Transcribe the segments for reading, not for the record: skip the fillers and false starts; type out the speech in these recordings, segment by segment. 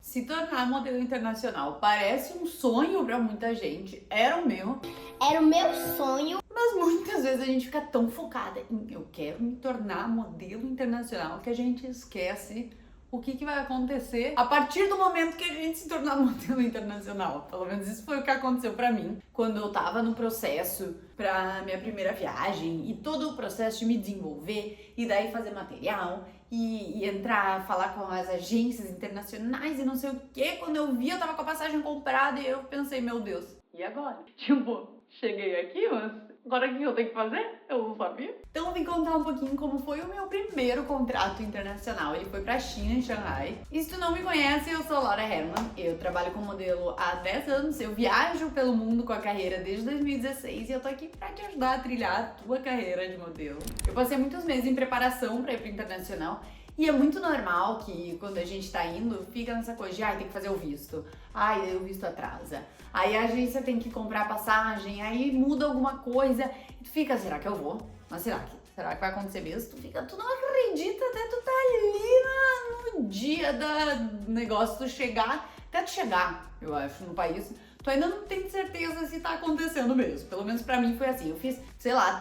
Se tornar modelo internacional parece um sonho pra muita gente, era o meu, Era o meu sonho. mas muitas vezes a gente fica tão focada em eu quero me tornar modelo internacional que a gente esquece o que vai acontecer a partir do momento que a gente se tornar modelo internacional. Pelo menos isso foi o que aconteceu pra mim quando eu tava no processo pra minha primeira viagem e todo o processo de me desenvolver e daí fazer material e entrar, falar com as agências internacionais e não sei o que. Quando eu vi, eu tava com a passagem comprada e eu pensei, meu Deus, e agora? Tipo, cheguei aqui, mas agora o que eu tenho que fazer? Eu não sabia. Então eu vim contar um pouquinho como foi o meu primeiro contrato internacional. Ele foi pra China, em Xangai. E se tu não me conhece, eu sou Laura Herman. Eu trabalho como modelo há 10 anos. Eu viajo pelo mundo com a carreira desde 2016 e eu tô aqui pra te ajudar a trilhar a tua carreira de modelo. Eu passei muitos meses em preparação pra ir pro internacional. E é muito normal que quando a gente tá indo, fica nessa coisa de tem que fazer o visto. Ai, o visto atrasa. Aí a agência tem que comprar passagem, aí muda alguma coisa. E tu fica, será que eu vou? Mas será que vai acontecer mesmo? Tu não acredita até tu tá ali no dia do negócio, tu chegar, até tu chegar, eu acho, no país. Tu ainda não tem certeza se tá acontecendo mesmo. Pelo menos pra mim foi assim. Eu fiz,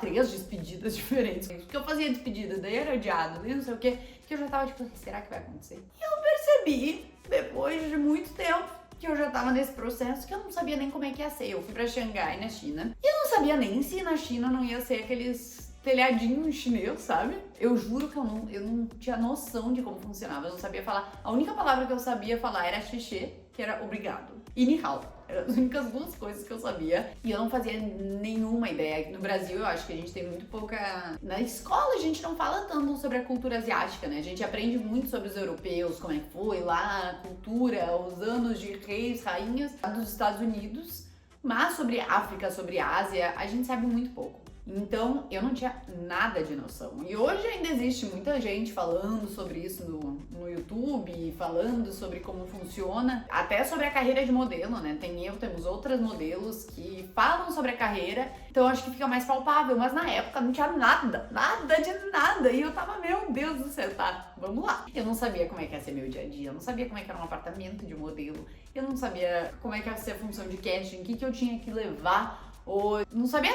3 despedidas diferentes. Porque eu fazia despedida, daí era adiado, daí não sei o quê. Que eu já tava tipo, será que vai acontecer? E eu percebi, depois de muito tempo, que eu já tava nesse processo que eu não sabia nem como é que ia ser. Eu fui pra Xangai, na China. E eu não sabia nem se na China não ia ser aqueles telhadinho chinês, sabe? Eu juro que eu não tinha noção de como funcionava. Eu não sabia falar. A única palavra que eu sabia falar era xixi, que era obrigado. E ni hao. Eram as únicas 2 coisas que eu sabia. E eu não fazia nenhuma ideia. Aqui no Brasil, eu acho que a gente tem muito pouca... Na escola, a gente não fala tanto sobre a cultura asiática, né? A gente aprende muito sobre os europeus, como é que foi lá, a cultura, os anos de reis, rainhas dos Estados Unidos. Mas sobre África, sobre Ásia, a gente sabe muito pouco. Então, eu não tinha nada de noção. E hoje ainda existe muita gente falando sobre isso no YouTube, falando sobre como funciona, até sobre a carreira de modelo, né? Temos outras modelos que falam sobre a carreira, então acho que fica mais palpável. Mas na época não tinha nada de nada. E eu tava, meu Deus do céu, tá, vamos lá. Eu não sabia como é que ia ser meu dia a dia, eu não sabia como é que era um apartamento de modelo, eu não sabia como é que ia ser a função de casting, o que eu tinha que levar. Ou não sabia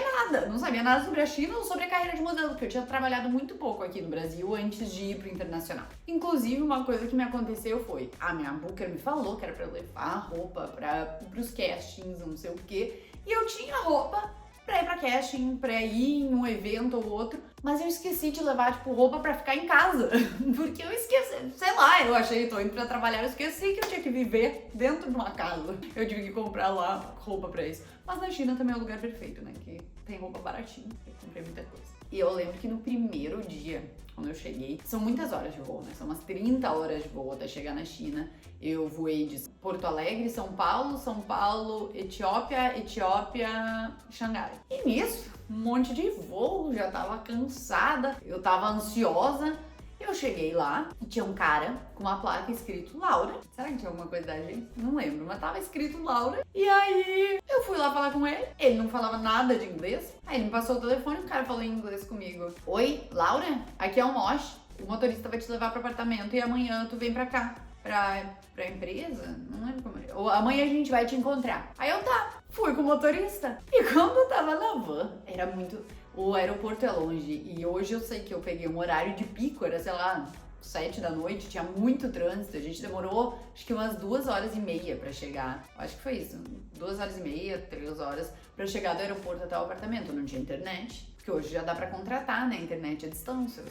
nada sobre a China ou sobre a carreira de modelo, porque eu tinha trabalhado muito pouco aqui no Brasil antes de ir pro internacional. Inclusive, uma coisa que me aconteceu foi, a minha booker me falou que era pra eu levar roupa pros castings, não sei o quê, e eu tinha roupa pra ir pra casting, pra ir em um evento ou outro, mas eu esqueci de levar, tipo, roupa pra ficar em casa, porque eu esqueci, sei lá, eu achei, tô indo pra trabalhar, eu esqueci que eu tinha que viver dentro de uma casa, eu tive que comprar lá roupa pra isso. Mas na China também é o lugar perfeito, né, que tem roupa baratinha, eu comprei muita coisa. E eu lembro que no primeiro dia, quando eu cheguei, são muitas horas de voo, né, são umas 30 horas de voo até chegar na China. Eu voei de Porto Alegre, São Paulo, Etiópia, Xangai. E nisso, um monte de voo, já tava cansada, eu tava ansiosa. Eu cheguei lá e tinha um cara com uma placa escrito Laura. Será que tinha alguma coisa da gente? Não lembro, mas tava escrito Laura. E aí eu fui lá falar com ele não falava nada de inglês. Aí ele me passou o telefone e o cara falou em inglês comigo. Oi, Laura? Aqui é o Mosh. O motorista vai te levar pro apartamento e amanhã tu vem pra cá. Pra empresa? Não lembro como é. Ou amanhã a gente vai te encontrar. Aí eu fui com o motorista. E quando eu tava na van, era muito... O aeroporto é longe e hoje eu sei que eu peguei um horário de pico, era, sei lá, 7 da noite, tinha muito trânsito, a gente demorou acho que umas 2h30 pra chegar, acho que foi isso, 2h30, 3 horas pra chegar do aeroporto até o apartamento, não tinha internet, porque hoje já dá pra contratar, né, internet à distância,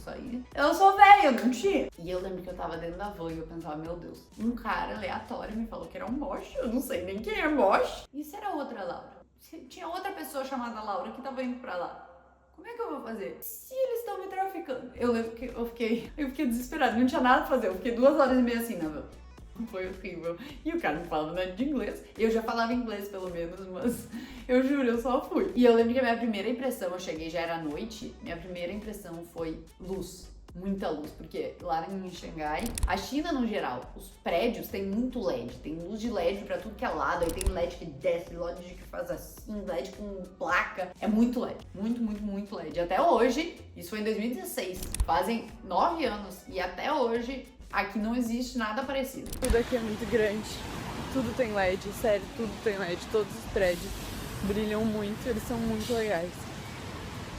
eu sou velha, não tinha. E eu lembro que eu tava dentro da van e eu pensava, meu Deus, um cara aleatório me falou que era um Mosh, eu não sei nem quem é Mosh. Isso era outra Laura, tinha outra pessoa chamada Laura que tava indo pra lá. Como é que eu vou fazer? Se eles estão me traficando? Eu lembro que eu fiquei desesperada, não tinha nada pra fazer. Eu fiquei 2h30 assim na van. Foi horrível. E o cara não falava nada de inglês. Eu já falava inglês pelo menos, mas eu juro, eu só fui. E eu lembro que a minha primeira impressão, eu cheguei, já era noite, minha primeira impressão foi luz. Muita luz, porque lá em Xangai, a China no geral, os prédios têm muito LED, tem luz de LED pra tudo que é lado, aí tem LED que desce, LED que faz assim, LED com placa, é muito LED, muito LED. Até hoje, isso foi em 2016, fazem 9 anos, e até hoje Aqui não existe nada parecido. Tudo aqui é muito grande, tudo tem LED, sério, tudo tem LED, todos os prédios brilham muito, eles são muito legais.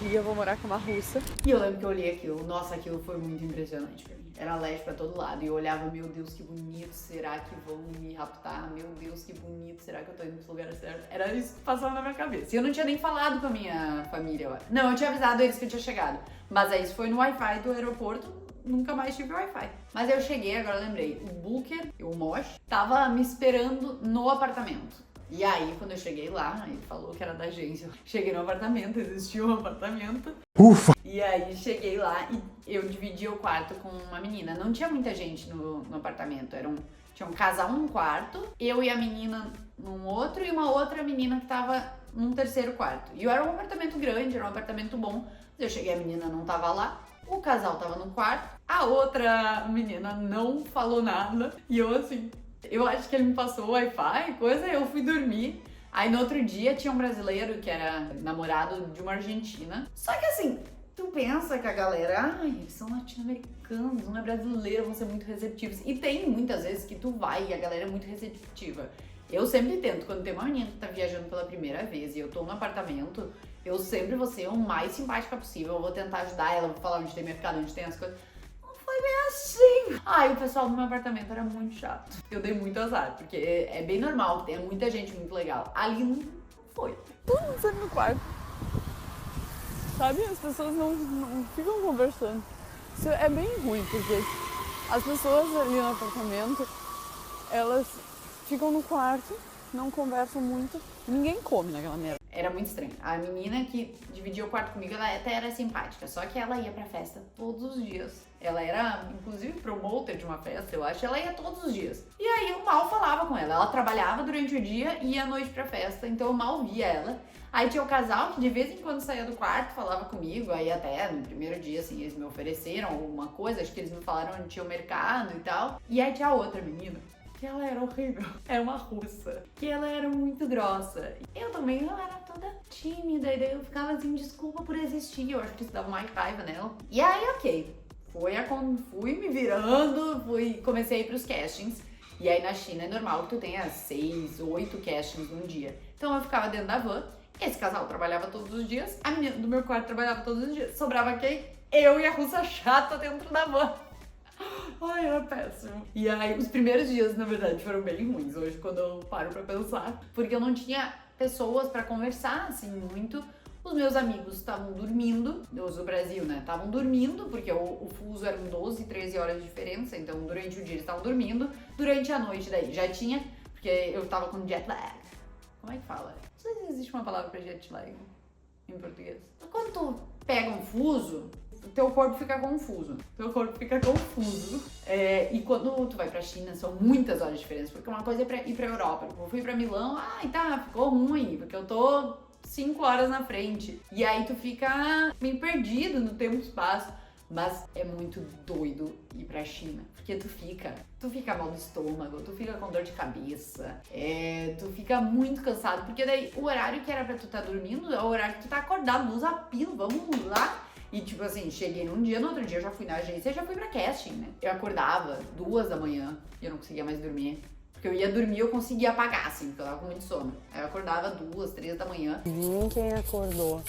E eu vou morar com uma russa. E eu lembro que eu olhei aquilo, nossa, aquilo foi muito impressionante pra mim. Era LED pra todo lado e eu olhava, meu Deus, que bonito, será que vão me raptar? Meu Deus, que bonito, será que eu tô indo pro lugar certo? Era isso que passava na minha cabeça. E eu não tinha nem falado com a minha família. Não, eu tinha avisado eles que eu tinha chegado. Mas aí isso foi no Wi-Fi do aeroporto, nunca mais tive Wi-Fi. Mas eu cheguei, agora eu lembrei, o Booker, o Mosh, tava me esperando no apartamento. E aí, quando eu cheguei lá, ele falou que era da agência. Cheguei no apartamento, existia um apartamento. Ufa! E aí, cheguei lá e eu dividi o quarto com uma menina. Não tinha muita gente no apartamento. Tinha um casal num quarto, eu e a menina num outro e uma outra menina que tava num terceiro quarto. E era um apartamento grande, era um apartamento bom. Eu cheguei, a menina não tava lá. O casal tava no quarto. A outra menina não falou nada. E eu assim... Eu acho que ele me passou o Wi-Fi, coisa, eu fui dormir. Aí no outro dia tinha um brasileiro que era namorado de uma argentina. Só que assim, tu pensa que a galera, eles são latino-americanos, não é brasileiro, vão ser muito receptivos. E tem muitas vezes que tu vai e a galera é muito receptiva. Eu sempre tento, quando tem uma menina que tá viajando pela primeira vez e eu tô no apartamento, eu sempre vou ser o mais simpática possível. Eu vou tentar ajudar ela, vou falar onde tem mercado, onde tem as coisas. Foi bem assim. Ai, o pessoal do meu apartamento era muito chato. Eu dei muito azar, porque é bem normal que tenha muita gente muito legal. Ali não foi. Todo mundo sempre no quarto. Sabe? As pessoas não ficam conversando. Isso é bem ruim, porque as pessoas ali no apartamento, elas ficam no quarto, não conversam muito, ninguém come naquela merda. Era muito estranho. A menina que dividia o quarto comigo, ela até era simpática, só que ela ia pra festa todos os dias. Ela era, inclusive, promoter de uma festa, eu acho. Ela ia todos os dias. E aí eu mal falava com ela. Ela trabalhava durante o dia e ia à noite pra festa, então eu mal via ela. Aí tinha o casal que de vez em quando saía do quarto, falava comigo. Aí até no primeiro dia, assim, eles me ofereceram alguma coisa. Acho que eles me falaram onde tinha o mercado e tal. E aí tinha outra menina, que ela era horrível. Era uma russa. Que ela era muito grossa. Eu também, eu era toda tímida. E daí eu ficava assim, desculpa por existir. Eu acho que isso dava mais raiva nela. E aí, ok. Fui me virando, comecei a ir pros castings. E aí na China é normal que tu tenha 6, 8 castings num dia. Então eu ficava dentro da van. Esse casal trabalhava todos os dias. A menina do meu quarto trabalhava todos os dias. Sobrava quem? Eu e a russa chata dentro da van. Ai, era péssimo. E aí, os primeiros dias, na verdade, foram bem ruins hoje, quando eu paro pra pensar. Porque eu não tinha pessoas pra conversar, assim, muito. Os meus amigos estavam dormindo, os do Brasil, né? Estavam dormindo, porque o fuso eram 12, 13 horas de diferença. Então, durante o dia eles estavam dormindo. Durante a noite, daí, já tinha, porque eu tava com jet lag. Como é que fala? Não sei se existe uma palavra pra jet lag em português. Quando tu pega um fuso, teu corpo fica confuso. E quando tu vai pra China, são muitas horas de diferença. Porque uma coisa é ir pra Europa. Eu fui pra Milão, ficou ruim, porque eu tô 5 horas na frente. E aí tu fica meio perdido no tempo e espaço. Mas é muito doido ir pra China. Porque tu fica mal no estômago, tu fica com dor de cabeça, tu fica muito cansado. Porque daí o horário que era pra tu tá dormindo é o horário que tu tá acordado, luz a pila, vamos lá. E tipo assim, cheguei num dia, no outro dia eu já fui na agência e já fui pra casting, né? Eu acordava 2 da manhã e eu não conseguia mais dormir. Porque eu ia dormir, eu conseguia apagar, assim, porque eu tava com muito sono. Aí eu acordava 2, 3 da manhã. Ninguém acordou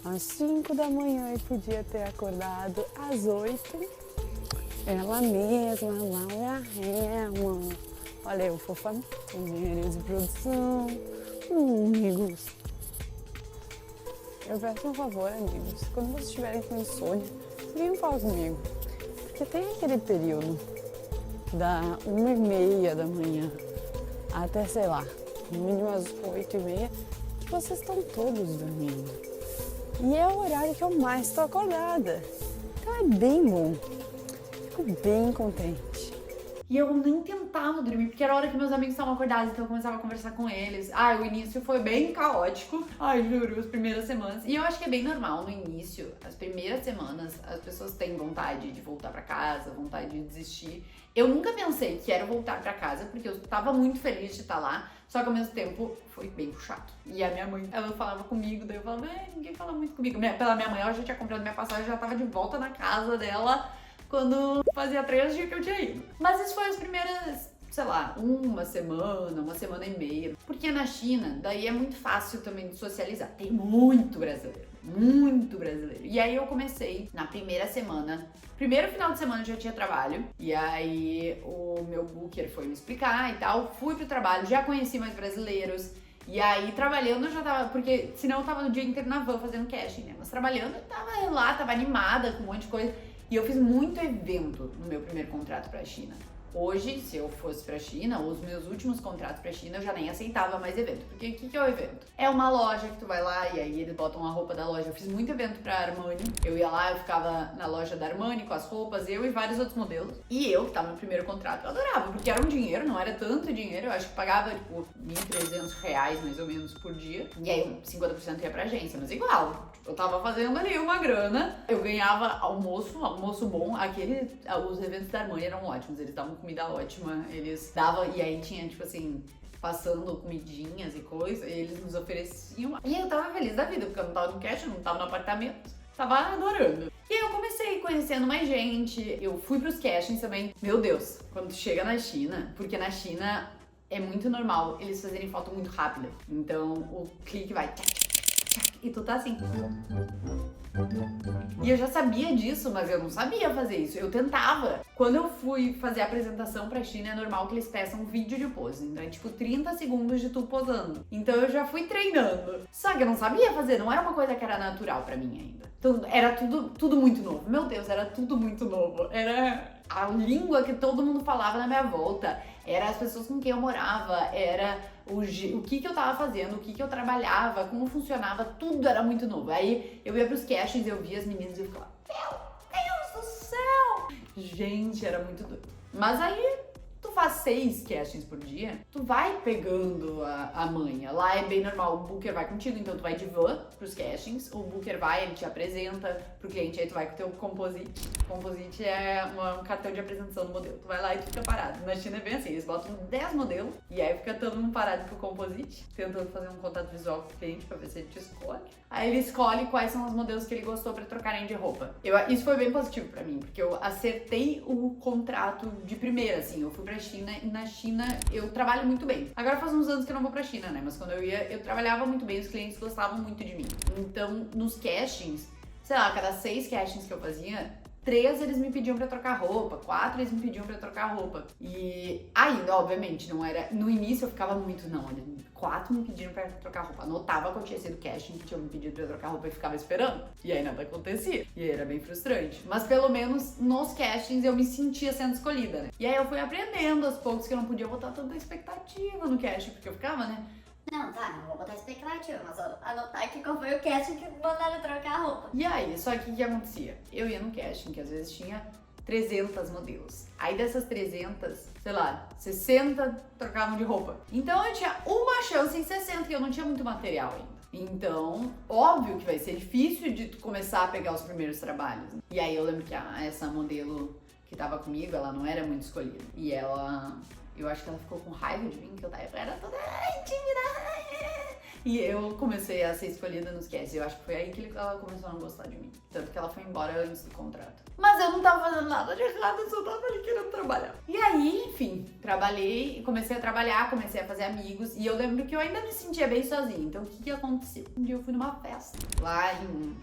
às 5 da manhã e podia ter acordado às 8. Ela mesma, Laura Herman. Olha eu, fofa, engenharia de produção. Amigos. Eu peço um favor, amigos. Quando vocês estiverem com insônia, venham falar comigo. Porque tem aquele período da 1h30 da manhã até, sei lá, no mínimo às 8h30, que vocês estão todos dormindo. E é o horário que eu mais estou acordada. Então é bem bom. Fico bem contente. E eu nem tentava dormir, porque era a hora que meus amigos estavam acordados, então eu começava a conversar com eles. O início foi bem caótico. Juro, as primeiras semanas. E eu acho que é bem normal no início, as primeiras semanas, as pessoas têm vontade de voltar pra casa, vontade de desistir. Eu nunca pensei que era voltar pra casa, porque eu tava muito feliz de estar lá, só que ao mesmo tempo foi bem chato. E a minha mãe, ela falava comigo, daí eu falava, ninguém fala muito comigo. Pela minha mãe, ela já tinha comprado minha passagem, já tava de volta na casa dela quando fazia 3 dias que eu tinha ido. Mas isso foi as primeiras, sei lá, uma semana e meia. Porque na China, daí é muito fácil também de socializar. Tem muito brasileiro. E aí eu comecei na primeira semana. Primeiro final de semana eu já tinha trabalho. E aí o meu booker foi me explicar e tal. Fui pro trabalho, já conheci mais brasileiros. E aí trabalhando eu já tava, porque senão eu tava no dia inteiro na van fazendo casting, né? Mas trabalhando eu tava lá, tava animada com um monte de coisa. E eu fiz muito evento no meu primeiro contrato pra China. Hoje, se eu fosse pra China, os meus últimos contratos pra China, eu já nem aceitava mais evento. Porque o que é o evento? É uma loja que tu vai lá e aí eles botam a roupa da loja. Eu fiz muito evento pra Armani. Eu ia lá, eu ficava na loja da Armani com as roupas, eu e vários outros modelos. E eu, que tava no primeiro contrato, eu adorava, porque era um dinheiro, não era tanto dinheiro. Eu acho que pagava, tipo, R$1.300 mais ou menos por dia. E aí 50% ia pra agência, mas igual. Eu tava fazendo ali uma grana, eu ganhava almoço bom. Os eventos da Armani eram ótimos, eles davam comida ótima, eles davam, e aí tinha, tipo assim, passando comidinhas e coisa, e eles nos ofereciam. E eu tava feliz da vida, porque eu não tava no cash, eu não tava no apartamento, tava adorando. E aí eu comecei conhecendo mais gente, eu fui pros castings também. Meu Deus, quando tu chega na China, porque na China é muito normal eles fazerem foto muito rápida, então o clique vai... E tu tá assim. E eu já sabia disso, mas eu não sabia fazer isso. Eu tentava. Quando eu fui fazer a apresentação pra China, é normal que eles peçam um vídeo de pose. Então é tipo 30 segundos de tu posando. Então eu já fui treinando. Só que eu não sabia fazer, não era uma coisa que era natural pra mim ainda. Então era tudo muito novo. Meu Deus, era tudo muito novo. Era a língua que todo mundo falava na minha volta. Era as pessoas com quem eu morava, era o que eu tava fazendo, o que eu trabalhava, como funcionava, tudo era muito novo. Aí eu ia pros castings, eu via as meninas e eu ficava, meu Deus do céu! Gente, era muito doido. Mas aí tu faz 6 castings por dia, tu vai pegando a manha. Lá é bem normal, o booker vai contigo, então tu vai de van pros castings, o booker vai, ele te apresenta pro cliente, aí tu vai com o teu composite. Composite é um cartão de apresentação do modelo. Tu vai lá e tu fica parado. Na China é bem assim, eles botam 10 modelos e aí fica todo mundo parado pro composite, tentando fazer um contato visual com o cliente pra ver se ele te escolhe. Aí ele escolhe quais são os modelos que ele gostou pra trocarem de roupa. Isso foi bem positivo pra mim, porque eu acertei o contrato de primeira, assim. Eu fui pra China e na China eu trabalho muito bem. Agora faz uns anos que eu não vou pra China, né? Mas quando eu ia, eu trabalhava muito bem, os clientes gostavam muito de mim. Então, nos castings, sei lá, cada 6 castings que eu fazia, 3 eles me pediam pra trocar roupa, 4 eles me pediam pra trocar roupa. E ainda, obviamente, não era... No início eu ficava muito, não, olha, 4 me pediram pra trocar roupa. Anotava qual tinha sido casting que tinham me pedido pra trocar roupa e ficava esperando. E aí nada acontecia. E aí era bem frustrante. Mas pelo menos nos castings eu me sentia sendo escolhida, né? E aí eu fui aprendendo aos poucos que eu não podia botar tanta expectativa no casting, porque eu ficava, né? Não, tá, não vou botar expectativa, mas anotar aqui qual foi o casting que mandaram trocar a roupa. E aí, só que o que acontecia? Eu ia no casting, que às vezes tinha 300 modelos. Aí dessas 300, sei lá, 60 trocavam de roupa. Então eu tinha uma chance em 60 e eu não tinha muito material ainda. Então, óbvio que vai ser difícil de tu começar a pegar os primeiros trabalhos. E aí eu lembro que essa modelo que tava comigo, ela não era muito escolhida. E ela... Eu acho que ela ficou com raiva de mim, que eu era toda tímida. E eu comecei a ser escolhida nos castings. Eu acho que foi aí que ela começou a não gostar de mim. Tanto que ela foi embora antes do contrato. Mas eu não tava fazendo nada de errado, eu só tava ali querendo trabalhar. E aí, enfim, trabalhei, comecei a trabalhar, comecei a fazer amigos. E eu lembro que eu ainda me sentia bem sozinha. Então o que aconteceu? Um dia eu fui numa festa. Lá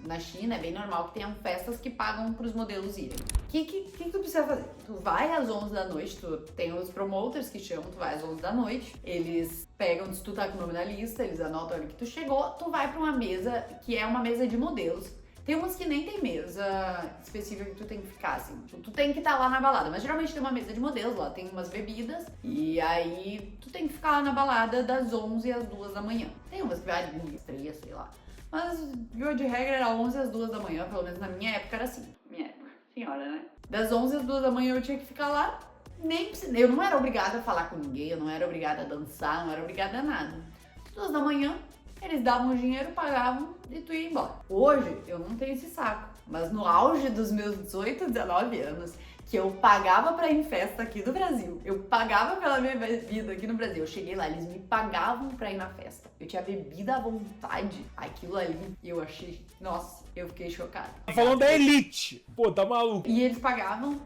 na China é bem normal que tenham festas que pagam pros modelos irem. O que tu precisa fazer? Tu vai às 11 da noite, tu tem os promoters que chamam, tu vai às 11 da noite, eles pegam, se tu tá com o nome na lista, eles anotam a hora que tu chegou, tu vai pra uma mesa que é uma mesa de modelos. Tem umas que nem tem mesa específica que tu tem que ficar, assim. Tu tem que estar lá na balada, mas geralmente tem uma mesa de modelos, lá tem umas bebidas, e aí tu tem que ficar lá na balada das 11 às 2 da manhã. Tem umas que vai às 3, sei lá. Mas, de regra, era 11 às 2 da manhã, pelo menos na minha época era assim. Minha época, senhora, né? Das 11 às 2 da manhã eu tinha que ficar lá. Eu não era obrigada a falar com ninguém, eu não era obrigada a dançar, não era obrigada a nada. Às 2 da manhã, eles davam o dinheiro, pagavam e tu ia embora. Hoje, eu não tenho esse saco. Mas no auge dos meus 18, 19 anos, que eu pagava pra ir em festa aqui no Brasil. Eu pagava pela minha vida aqui no Brasil. Eu cheguei lá, eles me pagavam pra ir na festa. Eu tinha bebida à vontade. Aquilo ali, eu achei... Nossa, eu fiquei chocada. Tá falando da elite. Pô, tá maluco. E eles pagavam,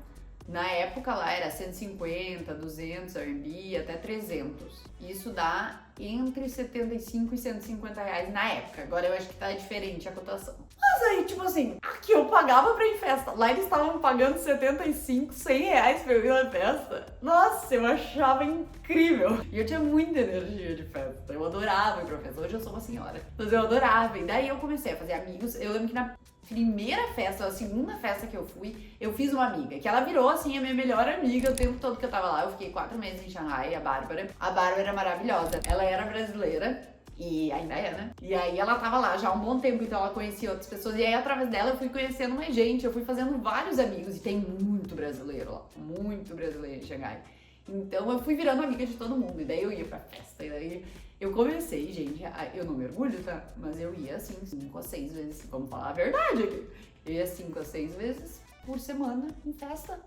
na época lá era 150, 200 RMB, até 300. Isso dá entre 75 e 150 reais na época. Agora eu acho que tá diferente a cotação. Mas aí, tipo assim, aqui eu pagava pra ir em festa. Lá eles estavam pagando 75, 100 reais pra eu ir na festa. Nossa, eu achava incrível. E eu tinha muita energia de festa. Eu adorava ir pra festa. Hoje eu sou uma senhora. Mas eu adorava. E daí eu comecei a fazer amigos. Eu lembro que na primeira festa, a segunda festa que eu fui, eu fiz uma amiga, que ela virou, assim, a minha melhor amiga o tempo todo que eu tava lá. Eu fiquei 4 meses em Xangai, a Bárbara. A Bárbara é maravilhosa. Ela era brasileira. E ainda é, né? E aí ela tava lá já há um bom tempo, então ela conhecia outras pessoas. E aí, através dela, eu fui conhecendo mais gente. Eu fui fazendo vários amigos. E tem muito brasileiro lá. Muito brasileiro em Xangai. Então, eu fui virando amiga de todo mundo. E daí, eu ia pra festa. E daí, eu comecei, gente. Eu não me orgulho, tá? Mas eu ia, assim, 5 a 6 vezes. Vamos falar a verdade aqui. Eu ia 5 a 6 vezes por semana em festa.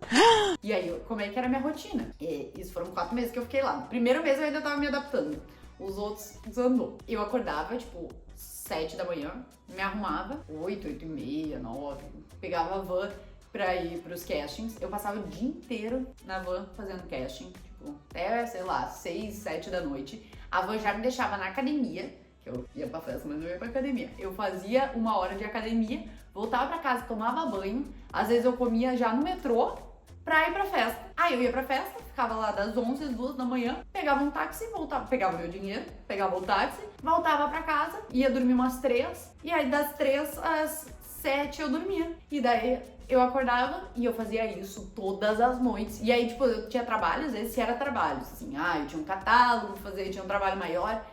E aí, como é que era a minha rotina? E isso foram 4 meses que eu fiquei lá. No primeiro mês, eu ainda tava me adaptando. Os outros desandou. Eu acordava, tipo, 7 da manhã, me arrumava, 8, 8 e meia, 9, pegava a van pra ir pros castings. Eu passava o dia inteiro na van fazendo casting, tipo, até, sei lá, 6, 7 da noite. A van já me deixava na academia, que eu ia pra festa, mas eu ia pra academia. Eu fazia 1 hora de academia, voltava pra casa, tomava banho, às vezes eu comia já no metrô, pra ir pra festa. Aí eu ia pra festa, ficava lá das 11 às 2 da manhã, pegava um táxi, voltava, pegava meu dinheiro, pegava o táxi, voltava pra casa, ia dormir umas 3, e aí das 3 às 7 eu dormia. E daí eu acordava e eu fazia isso todas as noites. E aí, tipo, eu tinha trabalho, às vezes se era trabalho, assim, eu tinha um catálogo pra fazer, tinha um trabalho maior,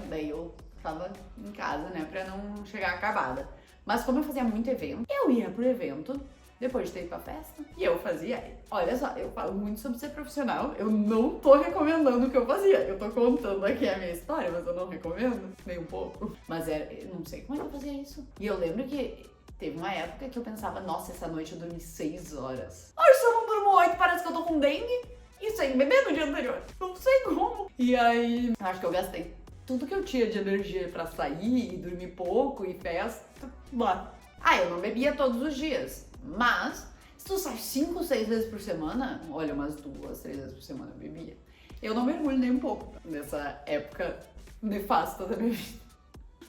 daí eu tava em casa, né, pra não chegar acabada. Mas como eu fazia muito evento, eu ia pro evento, depois de ter ido pra festa, e eu fazia, olha só, eu falo muito sobre ser profissional, eu não tô recomendando o que eu fazia, eu tô contando aqui a minha história, mas eu não recomendo, nem um pouco. Mas eu não sei como é que eu fazia isso. E eu lembro que teve uma época que eu pensava, nossa, essa noite eu dormi 6 horas. Ai, se eu não durmo 8, parece que eu tô com dengue, e sem beber no dia anterior, não sei como. E aí, acho que eu gastei tudo que eu tinha de energia pra sair, e dormir pouco, e festa, lá. Eu não bebia todos os dias. Mas, se tu sai 5, 6 vezes por semana, olha, umas 2, 3 vezes por semana eu bebia. Eu não mergulho nem um pouco nessa época nefasta da minha vida.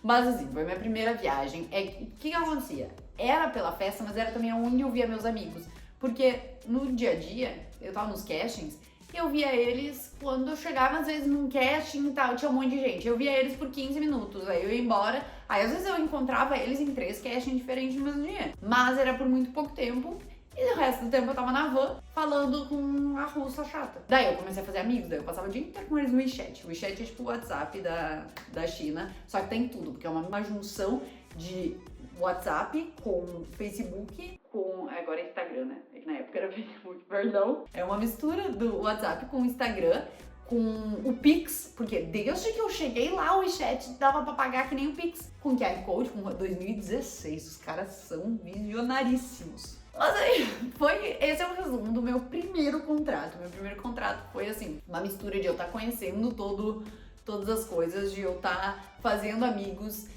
Mas assim, foi minha primeira viagem. O que acontecia? Era pela festa, mas era também onde eu via meus amigos. Porque no dia a dia, eu tava nos castings, eu via eles quando eu chegava, às vezes, num casting e tal, tinha um monte de gente. Eu via eles por 15 minutos, aí eu ia embora. Aí, às vezes, eu encontrava eles em 3 castings diferentes no mesmo dia. Mas era por muito pouco tempo. E o resto do tempo eu tava na van, falando com a russa chata. Daí eu comecei a fazer amigos, daí eu passava o dia inteiro com eles no WeChat. O WeChat é tipo o WhatsApp da China, só que tem tudo, porque é uma junção de WhatsApp com Facebook, com... agora é Instagram, né? É que na época era Facebook, perdão. É uma mistura do WhatsApp com o Instagram, com o Pix, porque desde que eu cheguei lá, o WeChat dava pra pagar que nem o Pix. Com QR Code, com 2016, os caras são visionaríssimos. Mas aí, esse é o resumo do meu primeiro contrato. Meu primeiro contrato foi assim, uma mistura de eu estar conhecendo todas as coisas, de eu estar fazendo amigos.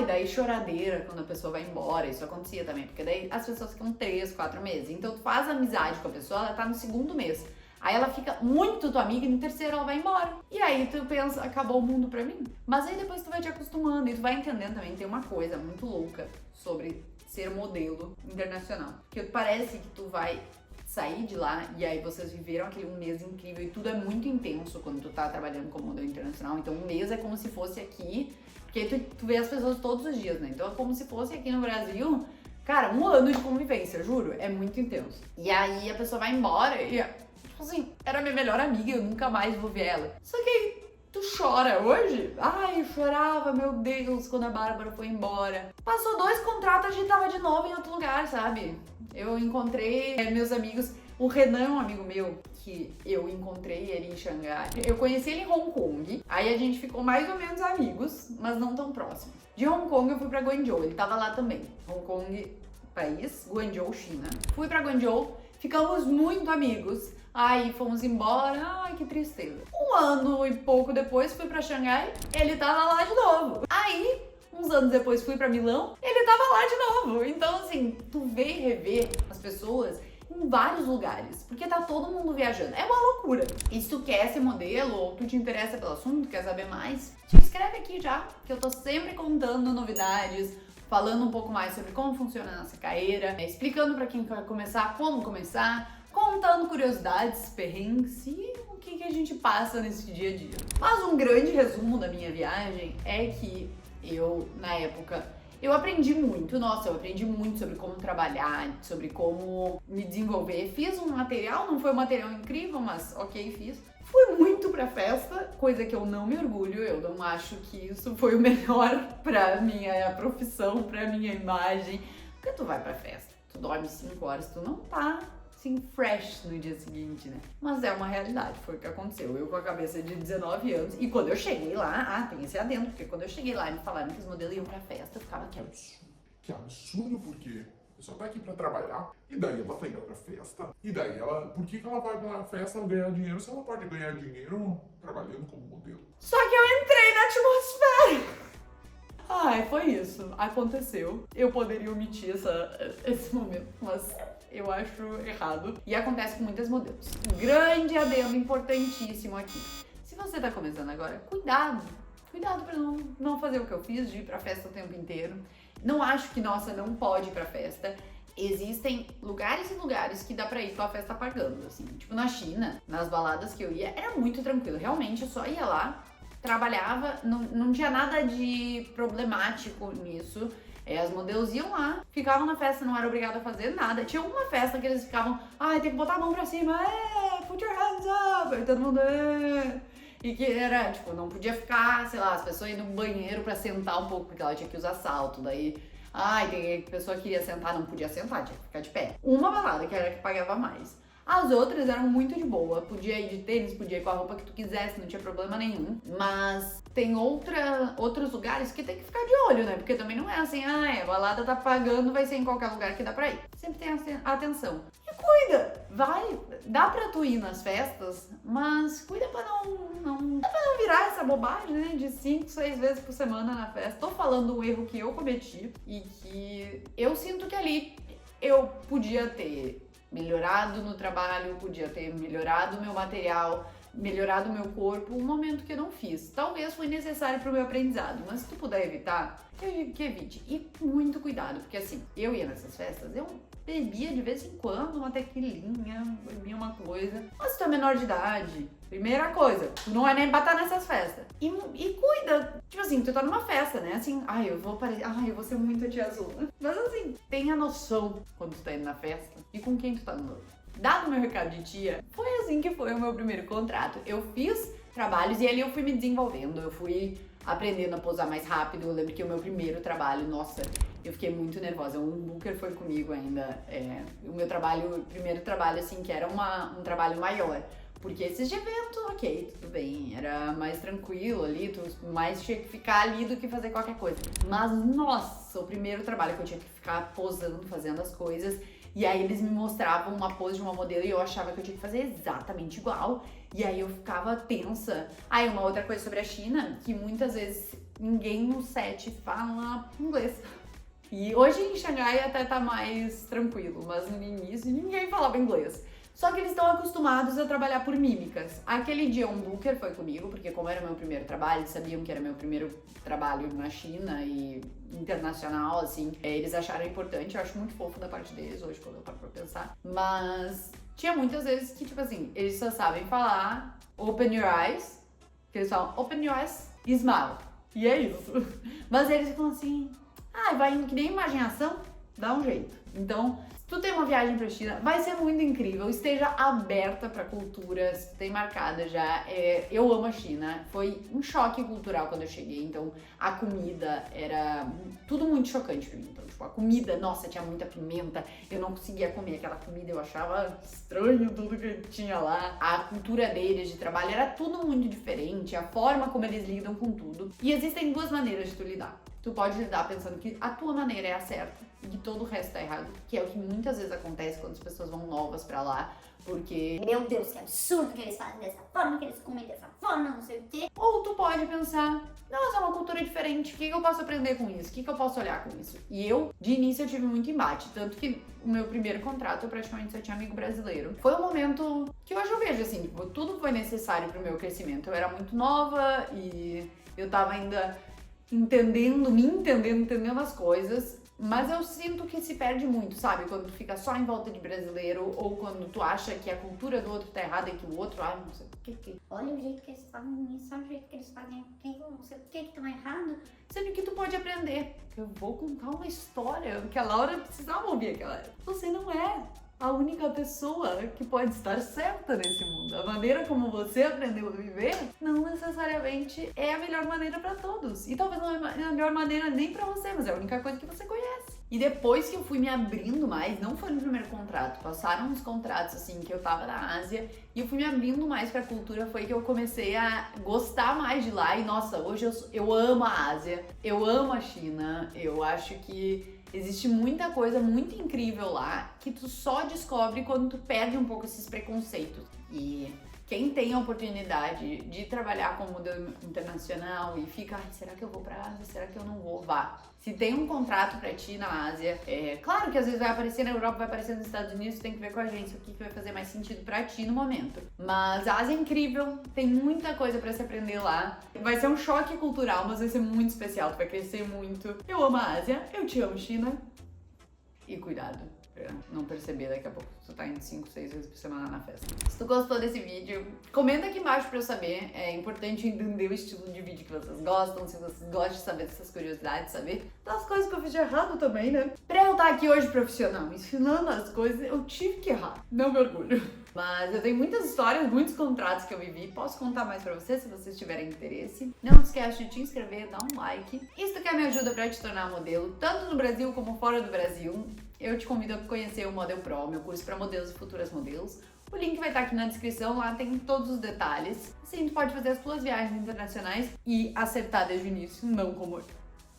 Daí choradeira quando a pessoa vai embora, isso acontecia também, porque daí as pessoas ficam 3, 4 meses. Então tu faz amizade com a pessoa, ela tá no 2º mês. Aí ela fica muito tua amiga e no 3º ela vai embora. E aí tu pensa, acabou o mundo pra mim? Mas aí depois tu vai te acostumando e tu vai entendendo também, tem uma coisa muito louca sobre ser modelo internacional. Porque parece que tu vai sair de lá e aí vocês viveram aquele 1 mês incrível e tudo é muito intenso quando tu tá trabalhando como modelo internacional. Então 1 mês é como se fosse aqui, porque tu vê as pessoas todos os dias, né? Então é como se fosse aqui no Brasil, cara, 1 ano de convivência, juro, é muito intenso. E aí a pessoa vai embora e, tipo assim, era minha melhor amiga, eu nunca mais vou ver ela. Só que aí tu chora hoje? Eu chorava, meu Deus, quando a Bárbara foi embora. Passou 2 contratos, a gente tava de novo em outro lugar, sabe? Eu encontrei meus amigos. O Renan é um amigo meu que eu encontrei ele em Xangai. Eu conheci ele em Hong Kong. Aí a gente ficou mais ou menos amigos, mas não tão próximos. De Hong Kong eu fui pra Guangzhou, ele tava lá também. Hong Kong, país, Guangzhou, China. Fui pra Guangzhou, ficamos muito amigos. Aí fomos embora, ai que tristeza. 1 ano e pouco depois fui pra Xangai, ele tava lá de novo. Aí, uns anos depois fui pra Milão, ele tava lá de novo. Então assim, tu vê e revê as pessoas em vários lugares, porque tá todo mundo viajando. É uma loucura. E se tu quer ser modelo ou tu te interessa pelo assunto, quer saber mais, te inscreve aqui já, que eu tô sempre contando novidades, falando um pouco mais sobre como funciona a nossa carreira, explicando pra quem quer começar, como começar, contando curiosidades, perrengues e o que a gente passa nesse dia a dia. Mas um grande resumo da minha viagem é que eu, na época, eu aprendi muito, nossa, eu aprendi muito sobre como trabalhar, sobre como me desenvolver. Fiz um material, não foi um material incrível, mas ok, fiz. Fui muito pra festa, coisa que eu não me orgulho, eu não acho que isso foi o melhor pra minha profissão, pra minha imagem. Porque tu vai pra festa, tu dorme 5 horas, tu não tá assim, fresh no dia seguinte, né? Mas é uma realidade, foi o que aconteceu. Eu com a cabeça de 19 anos, e quando eu cheguei lá, tem esse adendo, porque quando eu cheguei lá e me falaram que os modelos iam pra festa, eu ficava Que absurdo, porque a pessoa tá aqui pra trabalhar, e daí ela tá indo pra festa, e daí ela, por que ela vai pra festa ganhar dinheiro se ela pode ganhar dinheiro trabalhando como modelo? Só que eu entrei na atmosfera. Ai, foi isso. Aconteceu. Eu poderia omitir esse momento, mas eu acho errado. E acontece com muitas modelos. Grande adendo importantíssimo aqui. Se você tá começando agora, cuidado. Cuidado pra não fazer o que eu fiz, de ir pra festa o tempo inteiro. Não acho que, nossa, não pode ir pra festa. Existem lugares e lugares que dá pra ir com a festa pagando, assim. Tipo, na China, nas baladas que eu ia, era muito tranquilo. Realmente, eu só ia lá, trabalhava, não tinha nada de problemático nisso. As modelos iam lá, ficavam na festa, não era obrigada a fazer nada. Tinha uma festa que eles ficavam, tem que botar a mão pra cima, put your hands up, e todo mundo, E que era, tipo, não podia ficar, sei lá, as pessoas indo no banheiro pra sentar um pouco, porque ela tinha que usar salto, daí, tem pessoa que queria sentar, não podia sentar, tinha que ficar de pé. Uma balada que era que pagava mais. As outras eram muito de boa, podia ir de tênis, podia ir com a roupa que tu quisesse, não tinha problema nenhum. Mas tem outros lugares que tem que ficar de olho, né? Porque também não é assim, a balada tá pagando, vai ser em qualquer lugar que dá pra ir. Sempre tem atenção. E cuida! Dá pra tu ir nas festas, mas cuida pra não virar essa bobagem, né? De 5, 6 vezes por semana na festa. Tô falando um erro que eu cometi e que eu sinto que ali eu podia ter melhorado no trabalho, podia ter melhorado o meu material, melhorado o meu corpo, um momento que eu não fiz. Talvez foi necessário pro meu aprendizado, mas se tu puder evitar, que evite. E muito cuidado, porque assim, eu ia nessas festas, eu bebia de vez em quando uma tequilinha, bebia uma coisa. Mas se tu é menor de idade, primeira coisa, tu não é nem pra estar nessas festas. E cuida, tipo assim, tu tá numa festa, né? Assim, eu vou ser muito a tia azul. Mas assim, tenha noção quando tu tá indo na festa e com quem tu tá andando. Dado o meu recado de tia, foi assim que foi o meu primeiro contrato. Eu fiz trabalhos e ali eu fui me desenvolvendo, eu fui aprendendo a posar mais rápido. Eu lembro que o meu primeiro trabalho, nossa, eu fiquei muito nervosa. Um booker foi comigo ainda. O meu primeiro trabalho, assim, que era um trabalho maior. Porque esses de evento, ok, tudo bem, era mais tranquilo ali, tu mais tinha que ficar ali do que fazer qualquer coisa. Mas, nossa, o primeiro trabalho que eu tinha que ficar posando, fazendo as coisas, e aí eles me mostravam uma pose de uma modelo e eu achava que eu tinha que fazer exatamente igual, e aí eu ficava tensa. Uma outra coisa sobre a China, que muitas vezes ninguém no set fala inglês. E hoje em Xangai até tá mais tranquilo, mas no início ninguém falava inglês. Só que eles estão acostumados a trabalhar por mímicas. Aquele dia um booker foi comigo, porque como era meu primeiro trabalho, eles sabiam que era meu primeiro trabalho na China e internacional, assim, eles acharam importante. Eu acho muito fofo da parte deles hoje, quando eu paro pra pensar. Mas tinha muitas vezes que, tipo assim, eles só sabem falar open your eyes, que eles falam open your eyes e smile. E é isso. Mas eles ficam assim, vai indo que nem imaginação, dá um jeito. Então, se tu tem uma viagem pra China, vai ser muito incrível. Esteja aberta pra cultura, se tu tem marcada já. Eu amo a China. Foi um choque cultural quando eu cheguei. Então, a comida era tudo muito chocante pra mim. Então, tipo, a comida, nossa, tinha muita pimenta. Eu não conseguia comer aquela comida. Eu achava estranho tudo que tinha lá. A cultura deles de trabalho era tudo muito diferente. A forma como eles lidam com tudo. E existem 2 maneiras de tu lidar. Tu pode lidar pensando que a tua maneira é a certa. e que todo o resto tá errado, que é o que muitas vezes acontece quando as pessoas vão novas pra lá, porque... Meu Deus, que absurdo que eles fazem dessa forma, que eles comem dessa forma, não sei o quê. Ou tu pode pensar, nossa, é uma cultura diferente, o que eu posso aprender com isso? O que eu posso olhar com isso? E eu, de início, eu tive muito embate, tanto que o meu primeiro contrato eu praticamente só tinha amigo brasileiro. Foi um momento que hoje eu vejo assim, tipo, tudo foi necessário pro meu crescimento. Eu era muito nova e eu tava ainda entendendo as coisas. Mas eu sinto que se perde muito, sabe? Quando tu fica só em volta de brasileiro ou quando tu acha que a cultura do outro tá errada e que o outro, não sei o que. Olha o jeito que eles fazem isso, olha o jeito que eles fazem aquilo, não sei o que tá errado. Sendo que tu pode aprender. Eu vou contar uma história que a Laura precisava ouvir aquela época. Você não é a única pessoa que pode estar certa nesse mundo. A maneira como você aprendeu a viver não necessariamente é a melhor maneira pra todos. E talvez não é a melhor maneira nem pra você, mas é a única coisa que você conhece. E depois que eu fui me abrindo mais, não foi no primeiro contrato, passaram uns contratos assim que eu tava na Ásia e eu fui me abrindo mais pra cultura, foi que eu comecei a gostar mais de lá e nossa, hoje eu amo a Ásia, eu amo a China, eu acho que existe muita coisa muito incrível lá que tu só descobre quando tu perde um pouco esses preconceitos. E quem tem a oportunidade de trabalhar com modelo internacional e fica, será que eu vou pra Ásia? Será que eu não vou? Vá. Se tem um contrato pra ti na Ásia, claro que às vezes vai aparecer na Europa, vai aparecer nos Estados Unidos, tem que ver com a agência o que vai fazer mais sentido pra ti no momento. Mas a Ásia é incrível, tem muita coisa pra se aprender lá. Vai ser um choque cultural, mas vai ser muito especial, tu vai crescer muito. Eu amo a Ásia, eu te amo, China. E cuidado pra não perceber daqui a pouco tu tá indo 5, 6 vezes por semana na festa. Se tu gostou desse vídeo, comenta aqui embaixo pra eu saber. É importante entender o estilo de vídeo que vocês gostam, se vocês gostam de saber dessas curiosidades, saber das coisas que eu fiz de errado também, né? Pra eu estar aqui hoje profissional, ensinando as coisas, eu tive que errar. Não me orgulho. Mas eu tenho muitas histórias, muitos contratos que eu vivi. Posso contar mais pra vocês, se vocês tiverem interesse. Não esquece de te inscrever, dar um like. E se tu quer me ajuda pra te tornar modelo, tanto no Brasil como fora do Brasil, eu te convido a conhecer o Model Pro, meu curso para modelos e futuras modelos. O link vai estar aqui na descrição, lá tem todos os detalhes. Assim, tu pode fazer as tuas viagens internacionais e acertar desde o início, não como eu.